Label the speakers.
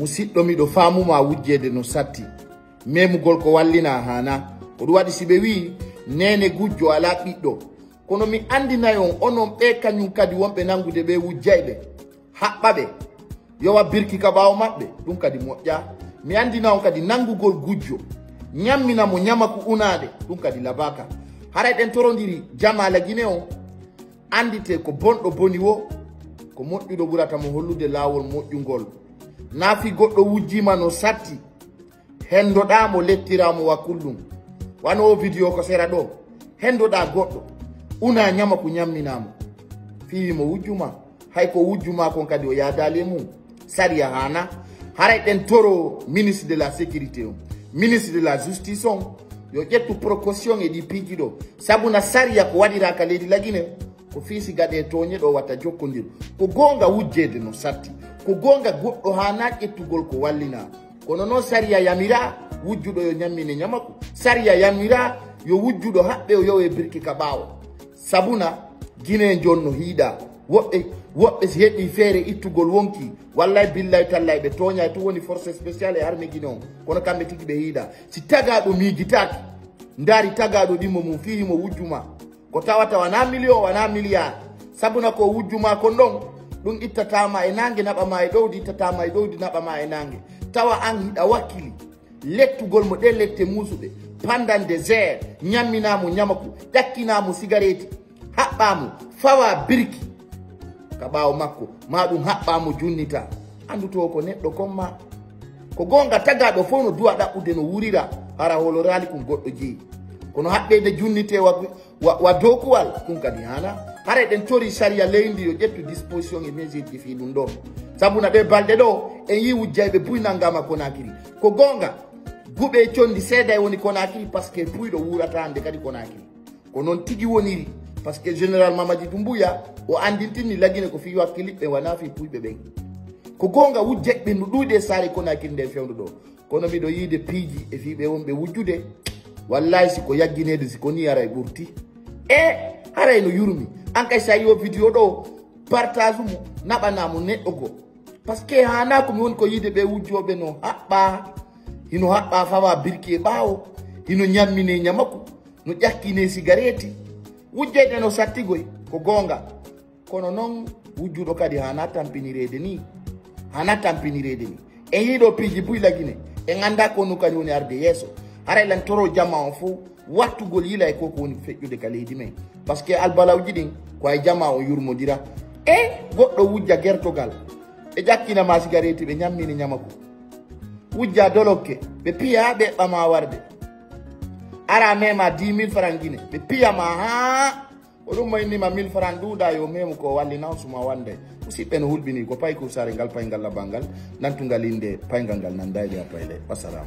Speaker 1: musidɗo miɗo famuma wujjede no satti memugol ko wallina hana ko ɗum waɗi siɓe wi nene gujjo ala ɓiɗɗo kono mi andinayon onon ɓe kañum kadi wonɓe nangude ɓe wujjayɓe haɓɓaɓe yowa birki ka ɓawo maɓɓe ɗum kadi moƴƴa mi andina on kadi nangugol gujjo ñammina mo ñama ko unade ɗum kadi labaka haray ɗen torodiri jamala guinée on andite ko bonɗo boni wo ko moƴƴuɗo ɓurata mo hollude lawol moƴƴugol naafi goɗɗo wujjima no satti hendoɗamo lettiramo wakkullum wano o vidéo ko sera ɗo hendoɗa goɗɗo una ñama ko ñamminamo fiwimo wujjuma hay ko wujjuma kon kadi o yadali mum sariya hana haray ɗen toro ministre de la sécurité o ministre de la justice on yo ƴettu précaution e ɗi piiji ɗo sabuna sariya ko waɗiraka leydi lagine ko fiisi gaɗe toñe ɗo watta jokkodir ko gonga wujjede no satti ko gonga goɗɗo hana ƴettugol ko wallina kono noon sariya yamira wujjuɗo yo ñammine ñamako sariya yamira yo wujjuɗo haɓɓe o yowe birki ka ɓawo sabuna guinée jonno hiiɗa woɓɓe si heɓi feere ittugol wonki wallay billay tallay ɓe toñay to woni force spéciale e armé guinée on kono kamɓe tigi ɓe hiiɗa si tagaɗo miijitaki ndaari tagaɗo ɗimmo mum fihimo wujjuma ko tawata wana million wana milliard sabuna ko wujjuma kon ɗon ɗum ittatama e nangue naɓama e ɗowdi ittatama e ɗowdi naɓama e nangue tawa an hiɗa wakkili lettugol mo ɗe lette musuɗe pendant des heures ñamminamo ñamako ƴakkinamo cigarette haɓɓamo fawa birki ka ɓawo makko ma ɗum haɓɓamo junnita anduto ko neɗɗo komma ko gonga tagaɗo fof no duwa ɗaɓɓude no wurira hara holorali kum goɗɗo jeeyi kono haɓɓede junnite wa dokuwal ɗum kadi hana hara ɗen tori saria leydi yo ƴettu disposition e mesure ji fi ɗum ɗo sabuna ɓe balɗe ɗo en yi wujjayɓe buynangama Conakry ko gonga guɓe condi seeday woni Conakry par ce que puyɗo wurata hande kadi Conakry ko noon tigi woniri par ce que général Mamadi Doumbouya o andintini lagine ko fi wakkiliɓe wana fi puyɓe ɓen ko gonga wujjeɓɓe no ɗuuɗe saare Conakry nden fewndo ɗo kono miɗo yiide piiji e fiɓe wonɓe wujjude wallahi siko yagginede siko ni ara e ɓurti e haray no yurmi an kay sa yiwo vidéo ɗo partage mo naɓanamo neɗɗo go par ce que hana komi woni ko yiide ɓe wujjoɓe no haɓɓa hino haɓɓa fawa birki e ɓawo hino ñammine ñamako no ƴakkine cigarette wujjeɗe no sattigoy ko gonga kono noon wujjuɗo kadi hana tampinirede ni en yiiɗo piiji buylagine en anda ko nu kañum woni arde yeeso haray lan toro jamma on fof wattugol yila e koko woni feƴƴude ka leydi men par ce que albalawji ɗin ko ay jamma o yurmodira e goɗɗo wujja gertogal ɓe ƴakkinama cigarette ɓe ñammini ñamako wujja dolokke ɓe piya ɓe ɓama warde ara mema 10 000 francs guine ɓe piyama ha o ɗum maynima 1000 francs ɗuuɗa yo memu ko wallina suma wande musidɓe no hulɓini ko pay ko sare ngal paygal labal ngal nantugal inde paygal ngal nandayde ha payle wassalam